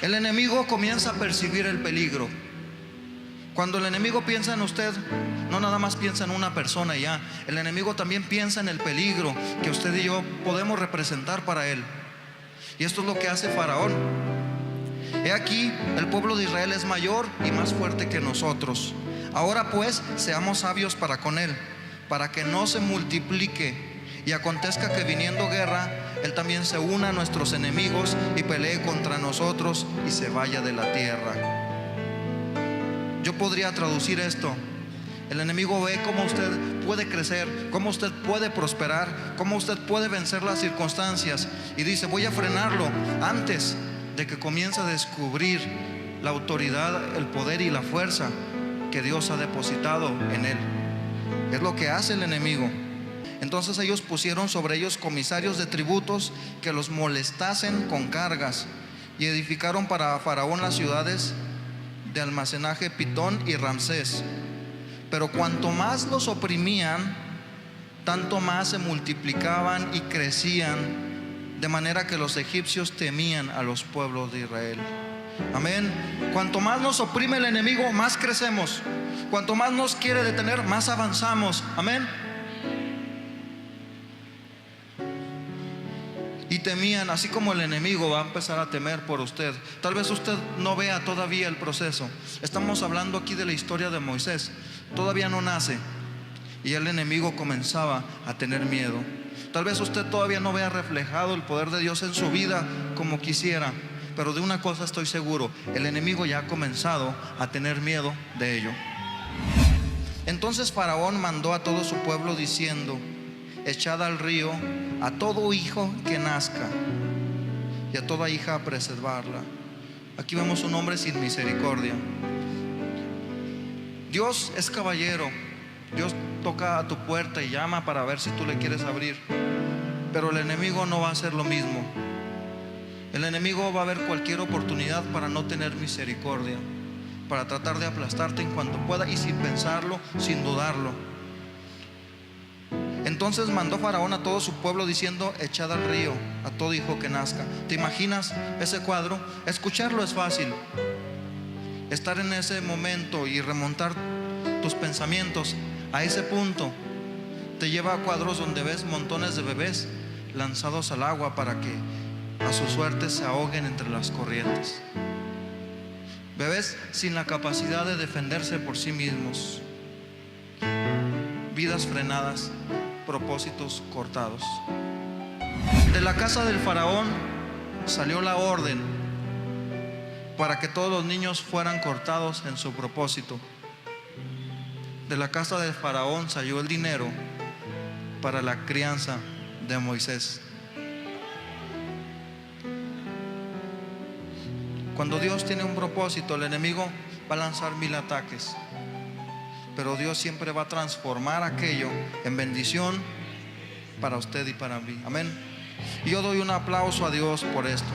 El enemigo comienza a percibir el peligro. Cuando el enemigo piensa en usted, no nada más piensa en una persona y ya. El enemigo también piensa en el peligro que usted y yo podemos representar para él. Y esto es lo que hace Faraón. He aquí, el pueblo de Israel es mayor y más fuerte que nosotros. Ahora pues, seamos sabios para con él, para que no se multiplique y acontezca que viniendo guerra, él también se una a nuestros enemigos y pelee contra nosotros y se vaya de la tierra. Yo podría traducir esto: el enemigo ve cómo usted puede crecer, cómo usted puede prosperar, cómo usted puede vencer las circunstancias, y dice: voy a frenarlo antes de que comience a descubrir la autoridad, el poder y la fuerza que Dios ha depositado en él. Es lo que hace el enemigo. Entonces ellos pusieron sobre ellos comisarios de tributos que los molestasen con cargas, y edificaron para Faraón las ciudades de almacenaje Pitón y Ramsés. Pero cuanto más los oprimían, tanto más se multiplicaban y crecían, de manera que los egipcios temían a los pueblos de Israel. Amén. Cuanto más nos oprime el enemigo, más crecemos. Cuanto más nos quiere detener, más avanzamos. Amén. Y temían, así como el enemigo va a empezar a temer por usted. Tal vez usted no vea todavía el proceso. Estamos hablando aquí de la historia de Moisés. Todavía no nace y el enemigo comenzaba a tener miedo. Tal vez usted todavía no vea reflejado el poder de Dios en su vida como quisiera, pero de una cosa estoy seguro: el enemigo ya ha comenzado a tener miedo de ello. Entonces Faraón mandó a todo su pueblo diciendo: echad al río a todo hijo que nazca y a toda hija a preservarla. Aquí vemos un hombre sin misericordia. Dios es caballero. Dios toca a tu puerta y llama para ver si tú le quieres abrir. Pero el enemigo no va a hacer lo mismo. El enemigo va a ver cualquier oportunidad para no tener misericordia, para tratar de aplastarte en cuanto pueda y sin pensarlo, sin dudarlo. Entonces mandó Faraón a todo su pueblo diciendo: echad al río a todo hijo que nazca. ¿Te imaginas ese cuadro? Escucharlo es fácil. Estar en ese momento y remontar tus pensamientos a ese punto te lleva a cuadros donde ves montones de bebés lanzados al agua para que a su suerte se ahoguen entre las corrientes. Bebés sin la capacidad de defenderse por sí mismos. Vidas frenadas, propósitos cortados. De la casa del faraón salió la orden para que todos los niños fueran cortados en su propósito. De la casa del faraón salió el dinero para la crianza de Moisés. Cuando Dios tiene un propósito, el enemigo va a lanzar 1000 ataques, pero Dios siempre va a transformar aquello en bendición para usted y para mí. Amén. Y yo doy un aplauso a Dios por esto.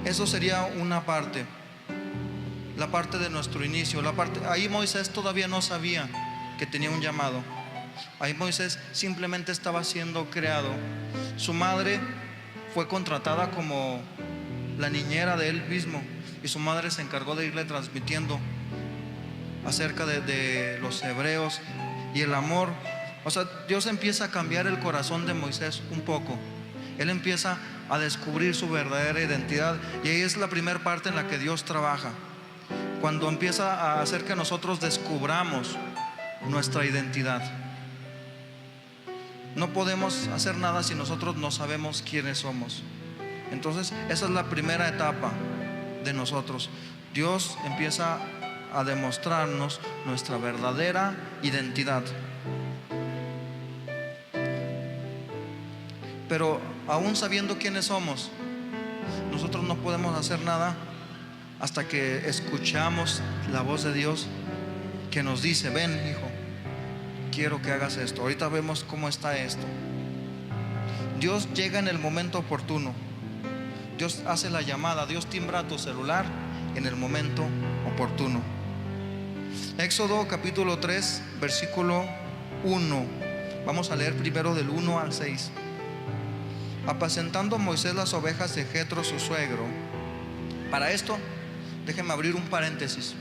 Eso sería una parte, la parte de nuestro inicio, la parte. Ahí Moisés todavía no sabía que tenía un llamado. Ahí Moisés simplemente estaba siendo creado. Su madre fue contratada como la niñera de él mismo, y su madre se encargó de irle transmitiendo acerca de los hebreos y el amor. O sea, Dios empieza a cambiar el corazón de Moisés un poco. Él empieza a descubrir su verdadera identidad, y ahí es la primera parte en la que Dios trabaja, cuando empieza a hacer que nosotros descubramos nuestra identidad. No podemos hacer nada si nosotros no sabemos quiénes somos. Entonces esa es la primera etapa de nosotros. Dios empieza a demostrarnos nuestra verdadera identidad. Pero aún sabiendo quiénes somos, nosotros no podemos hacer nada hasta que escuchamos la voz de Dios que nos dice: ven, hijo, quiero que hagas esto. Ahorita vemos cómo está esto. Dios llega en el momento oportuno. Dios hace la llamada. Dios timbra tu celular en el momento oportuno. Éxodo capítulo 3, versículo 1. Vamos a leer primero del 1 al 6. Apacentando Moisés las ovejas de Jetro su suegro. Para esto, déjenme abrir un paréntesis.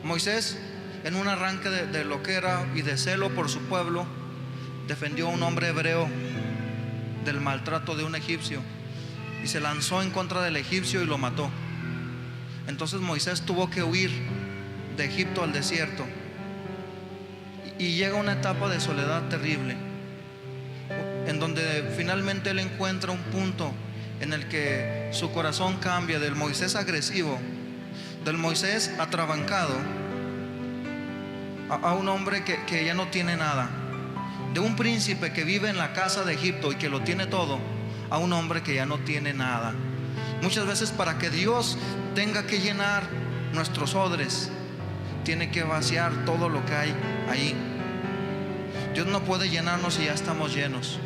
Moisés, en un arranque de loquera y de celo por su pueblo, defendió a un hombre hebreo del maltrato de un egipcio y se lanzó en contra del egipcio y lo mató. Entonces Moisés tuvo que huir de Egipto al desierto y llega una etapa de soledad terrible, en donde finalmente él encuentra un punto en el que su corazón cambia del Moisés agresivo, del Moisés atrabancado, a un hombre que ya no tiene nada, de un príncipe que vive en la casa de Egipto y que lo tiene todo, a un hombre que ya no tiene nada. Muchas veces, para que Dios tenga que llenar nuestros odres, tiene que vaciar todo lo que hay ahí. Dios no puede llenarnos si ya estamos llenos.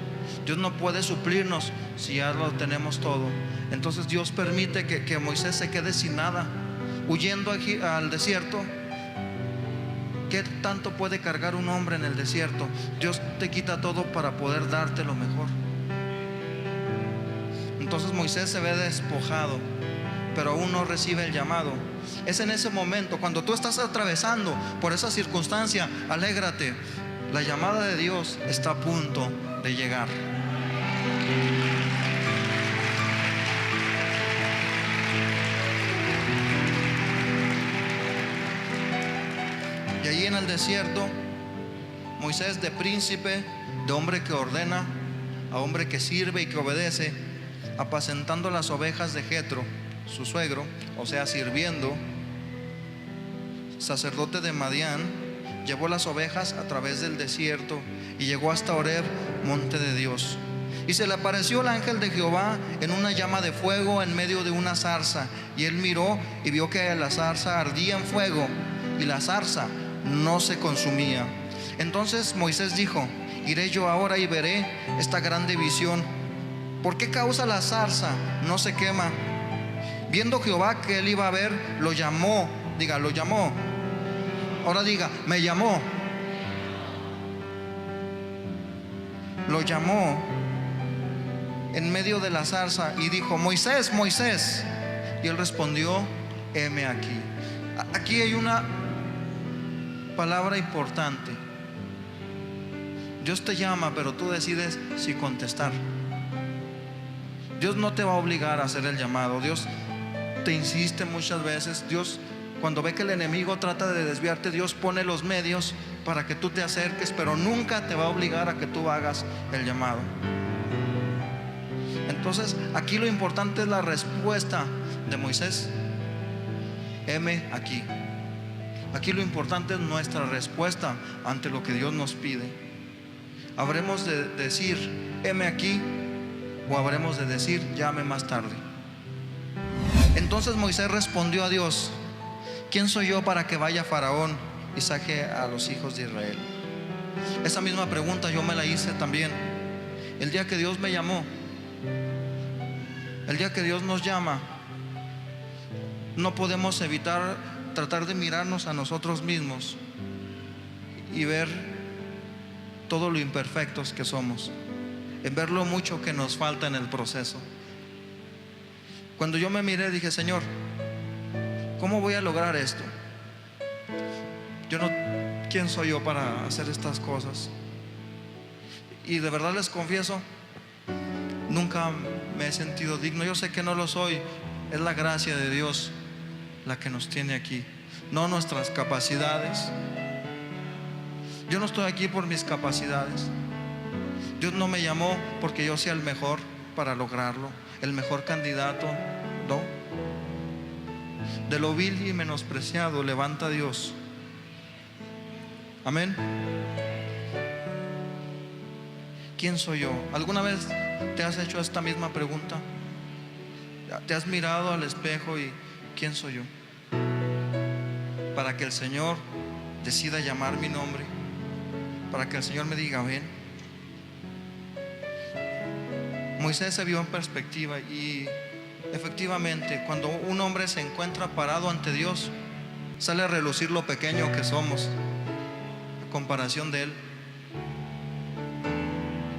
Dios no puede suplirnos si ya lo tenemos todo. Entonces Dios permite que Moisés se quede sin nada, huyendo aquí al desierto. ¿Qué tanto puede cargar un hombre en el desierto? Dios te quita todo para poder darte lo mejor. Entonces Moisés se ve despojado, pero aún no recibe el llamado. Es en ese momento, cuando tú estás atravesando por esa circunstancia, alégrate. La llamada de Dios está a punto de llegar. Y allí en el desierto, Moisés, de príncipe, de hombre que ordena, a hombre que sirve y que obedece, apacentando las ovejas de Jetro, su suegro, o sea, sirviendo, sacerdote de Madián, llevó las ovejas a través del desierto y llegó hasta Horeb, monte de Dios. Y se le apareció el ángel de Jehová en una llama de fuego en medio de una zarza. Y él miró y vio que la zarza ardía en fuego y la zarza no se consumía. Entonces Moisés dijo: iré yo ahora y veré esta grande visión. ¿Por qué causa la zarza no se quema? Viendo Jehová que él iba a ver, lo llamó. Diga, lo llamó. Ahora diga, me llamó. Lo llamó en medio de la zarza y dijo: Moisés, Moisés. Y él respondió: heme aquí. Aquí hay una palabra importante. Dios te llama, pero tú decides si contestar. Dios no te va a obligar a hacer el llamado. Dios te insiste muchas veces. Dios, cuando ve que el enemigo trata de desviarte, Dios pone los medios para que tú te acerques, pero nunca te va a obligar a que tú hagas el llamado. Entonces, aquí lo importante es la respuesta de Moisés: heme aquí. Aquí lo importante es nuestra respuesta ante lo que Dios nos pide. ¿Habremos de decir heme aquí, o habremos de decir llame más tarde? Entonces Moisés respondió a Dios: ¿quién soy yo para que vaya Faraón y saque a los hijos de Israel? Esa misma pregunta yo me la hice también el día que Dios me llamó. El día que Dios nos llama, no podemos evitar tratar de mirarnos a nosotros mismos y ver todo lo imperfectos que somos, en ver lo mucho que nos falta en el proceso. Cuando yo me miré, dije: Señor, ¿cómo voy a lograr esto? ¿Quién soy yo para hacer estas cosas? Y de verdad les confieso, nunca me he sentido digno. Yo sé que no lo soy. Es la gracia de Dios la que nos tiene aquí, no nuestras capacidades. Yo no estoy aquí por mis capacidades. Dios no me llamó porque yo sea el mejor para lograrlo, el mejor candidato. No. De lo vil y menospreciado levanta a Dios. Amén. ¿Quién soy yo? ¿Alguna vez te has hecho esta misma pregunta? ¿Te has mirado al espejo y quién soy yo? Para que el Señor decida llamar mi nombre, para que el Señor me diga ven. Moisés se vio en perspectiva y efectivamente, cuando un hombre se encuentra parado ante Dios, sale a relucir lo pequeño que somos a comparación de Él.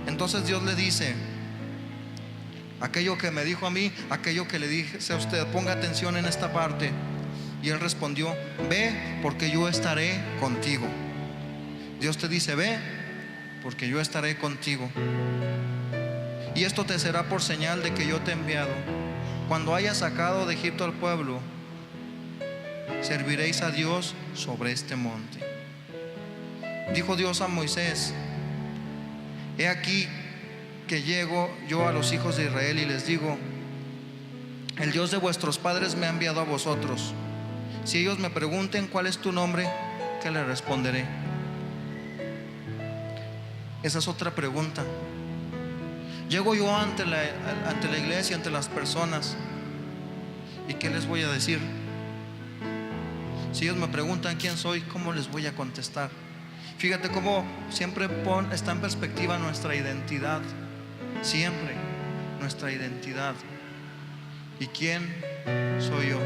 Entonces Dios le dice: aquello que me dijo a mí, aquello que le dije a usted, ponga atención en esta parte. Y Él respondió: ve, porque yo estaré contigo. Dios te dice: ve, porque yo estaré contigo. Y esto te será por señal de que yo te he enviado. Cuando hayas sacado de Egipto al pueblo, serviréis a Dios sobre este monte. Dijo Dios a Moisés: he aquí que llego yo a los hijos de Israel y les digo: el Dios de vuestros padres me ha enviado a vosotros. Si ellos me pregunten: ¿cuál es tu nombre?, ¿qué les responderé? Esa es otra pregunta. Llego yo ante la iglesia, ante las personas, ¿y qué les voy a decir? Si ellos me preguntan quién soy, ¿cómo les voy a contestar? Fíjate cómo siempre está en perspectiva nuestra identidad. Siempre nuestra identidad. ¿Y quién soy yo?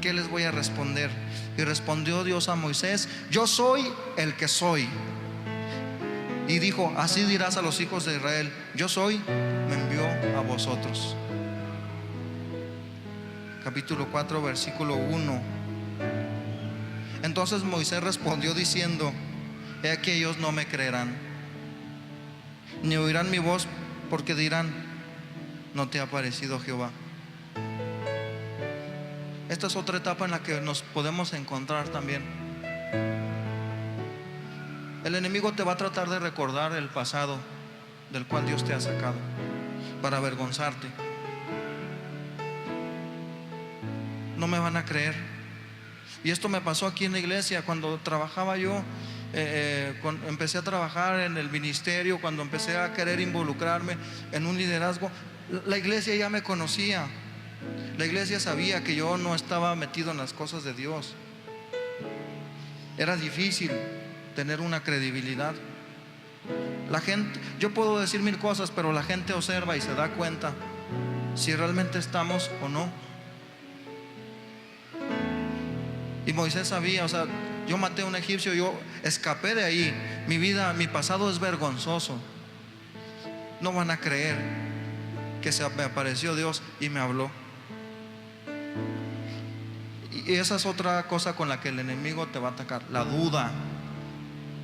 ¿Qué les voy a responder? Y respondió Dios a Moisés: yo soy el que soy. Y dijo: así dirás a los hijos de Israel: yo soy, me envió a vosotros. Capítulo 4, versículo 1. Entonces Moisés respondió diciendo: he aquí ellos no me creerán, ni oirán mi voz, porque dirán: no te ha aparecido Jehová. Esta es otra etapa en la que nos podemos encontrar también. El enemigo te va a tratar de recordar el pasado del cual Dios te ha sacado para avergonzarte. No me van a creer. Y esto me pasó aquí en la iglesia cuando trabajaba yo. Empecé a trabajar en el ministerio, cuando empecé a querer involucrarme en un liderazgo, la iglesia ya me conocía. La iglesia sabía que yo no estaba metido en las cosas de Dios. Era difícil tener una credibilidad. La gente, yo puedo decir mil cosas, pero la gente observa y se da cuenta si realmente estamos o no. Y Moisés sabía, o sea, yo maté a un egipcio, yo escapé de ahí. Mi vida, mi pasado es vergonzoso. No van a creer que me apareció Dios y me habló. Y esa es otra cosa con la que el enemigo te va a atacar: la duda.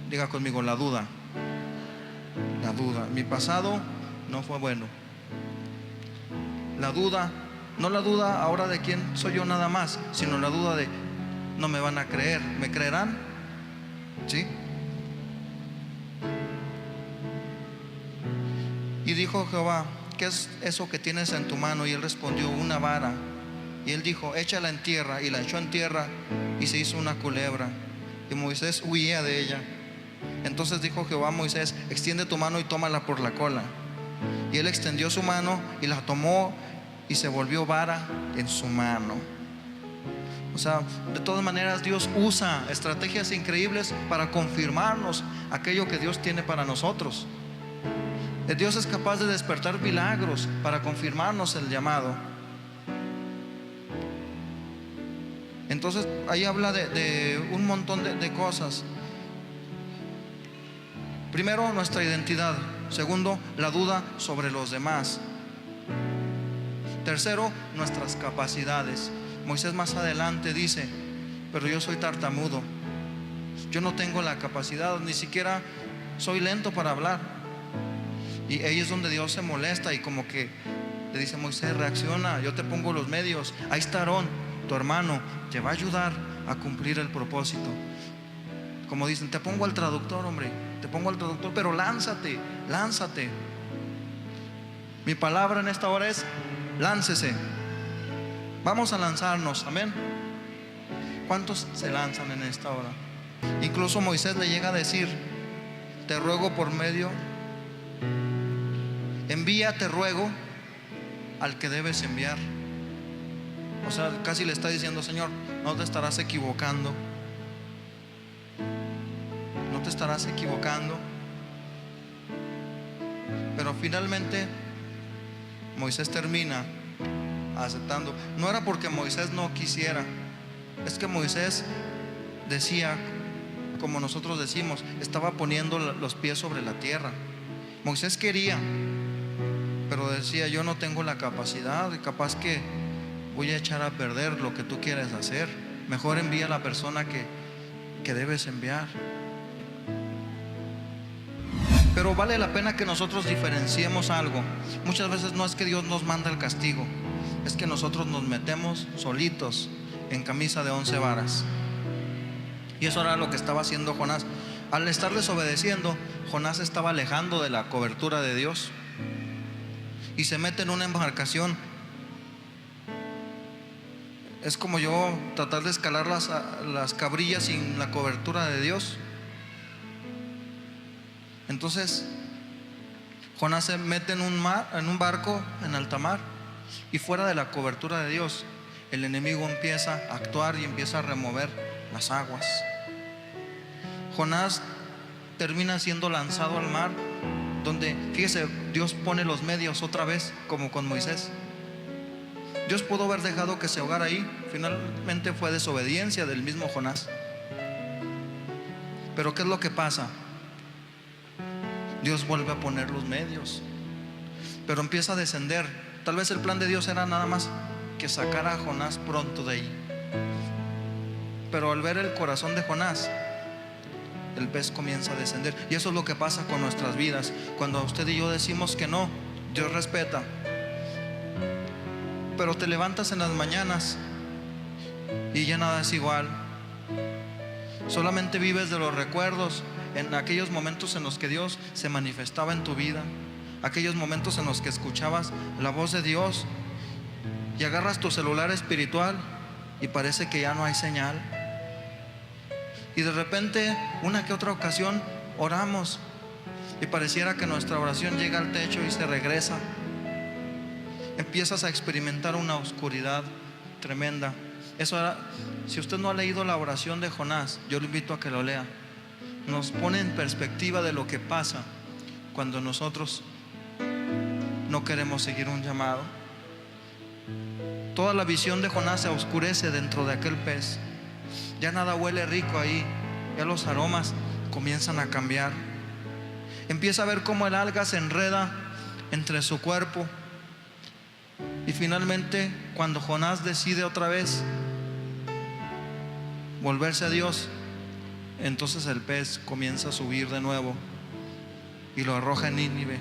Diga conmigo: la duda. La duda. Mi pasado no fue bueno. La duda, no la duda ahora de quién soy yo nada más, sino la duda de: no me van a creer. ¿Me creerán? ¿Sí? Y dijo Jehová: ¿qué es eso que tienes en tu mano? Y él respondió: una vara. Y él dijo: échala en tierra. Y la echó en tierra y se hizo una culebra. Y Moisés huía de ella. Entonces dijo Jehová a Moisés: extiende tu mano y tómala por la cola. Y él extendió su mano y la tomó, y se volvió vara en su mano. O sea, de todas maneras Dios usa estrategias increíbles para confirmarnos aquello que Dios tiene para nosotros. Dios es capaz de despertar milagros para confirmarnos el llamado. Entonces ahí habla de un montón de cosas. Primero, nuestra identidad. Segundo, la duda sobre los demás. Tercero, nuestras capacidades. Moisés más adelante dice: pero yo soy tartamudo, yo no tengo la capacidad, ni siquiera soy lento para hablar. Y ahí es donde Dios se molesta y como que le dice: Moisés, reacciona, yo te pongo los medios. Ahí está Aarón, tu hermano, te va a ayudar a cumplir el propósito. Como dicen: te pongo al traductor, hombre, te pongo al traductor, pero lánzate, lánzate. Mi palabra en esta hora es: láncese. Vamos a lanzarnos, amén. ¿Cuántos se lanzan en esta hora? Incluso Moisés le llega a decir: te ruego por medio, envía, te ruego al que debes enviar. O sea, casi le está diciendo: Señor, no te estarás equivocando. No te estarás equivocando. Pero finalmente Moisés termina aceptando. No era porque Moisés no quisiera, es que Moisés decía, como nosotros decimos, estaba poniendo los pies sobre la tierra. Moisés quería, pero decía: yo no tengo la capacidad, y capaz que voy a echar a perder lo que tú quieres hacer. Mejor envía a la persona que debes enviar. Pero vale la pena que nosotros diferenciemos algo. Muchas veces no es que Dios nos manda el castigo, es que nosotros nos metemos solitos en camisa de 11 varas. Y eso era lo que estaba haciendo Jonás. Al estar desobedeciendo, Jonás estaba alejando de la cobertura de Dios y se mete en una embarcación. Es como yo tratar de escalar las cabrillas sin la cobertura de Dios. Entonces Jonás se mete en un barco en alta mar, y fuera de la cobertura de Dios, el enemigo empieza a actuar y empieza a remover las aguas. Jonás termina siendo lanzado al mar, donde, fíjese, Dios pone los medios otra vez, como con Moisés. Dios pudo haber dejado que se ahogara ahí. Finalmente fue desobediencia del mismo Jonás. Pero ¿qué es lo que pasa? Dios vuelve a poner los medios, pero empieza a descender. Tal vez el plan de Dios era nada más que sacara a Jonás pronto de ahí, pero al ver el corazón de Jonás, el pez comienza a descender. Y eso es lo que pasa con nuestras vidas. Cuando usted y yo decimos que no, Dios respeta, pero te levantas en las mañanas y ya nada es igual. Solamente vives de los recuerdos, en aquellos momentos en los que Dios se manifestaba en tu vida, aquellos momentos en los que escuchabas la voz de Dios, y agarras tu celular espiritual y parece que ya no hay señal. Y de repente, una que otra ocasión, oramos y pareciera que nuestra oración llega al techo y se regresa. Empiezas a experimentar una oscuridad tremenda. Eso era, si usted no ha leído la oración de Jonás, yo le invito a que lo lea. Nos pone en perspectiva de lo que pasa cuando nosotros no queremos seguir un llamado. Toda la visión de Jonás se oscurece dentro de aquel pez. Ya nada huele rico ahí, ya los aromas comienzan a cambiar. Empieza a ver cómo el alga se enreda entre su cuerpo. Y finalmente, cuando Jonás decide otra vez volverse a Dios, entonces el pez comienza a subir de nuevo y lo arroja en Nínive.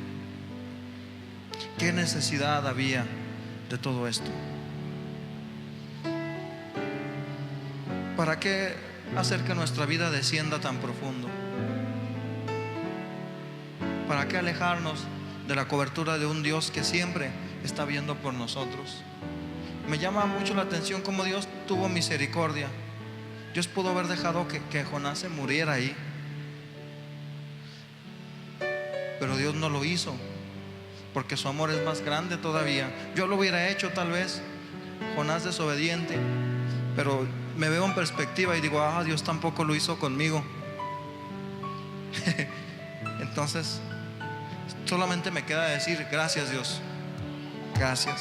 ¿Qué necesidad había de todo esto? ¿Para qué hacer que nuestra vida descienda tan profundo? ¿Para qué alejarnos de la cobertura de un Dios que siempre está viendo por nosotros? Me llama mucho la atención cómo Dios tuvo misericordia. Dios pudo haber dejado que Jonás se muriera ahí, pero Dios no lo hizo, porque su amor es más grande todavía. Yo lo hubiera hecho tal vez, Jonás desobediente, pero me veo en perspectiva y digo: Dios tampoco lo hizo conmigo. Entonces solamente me queda decir: gracias, Dios, gracias.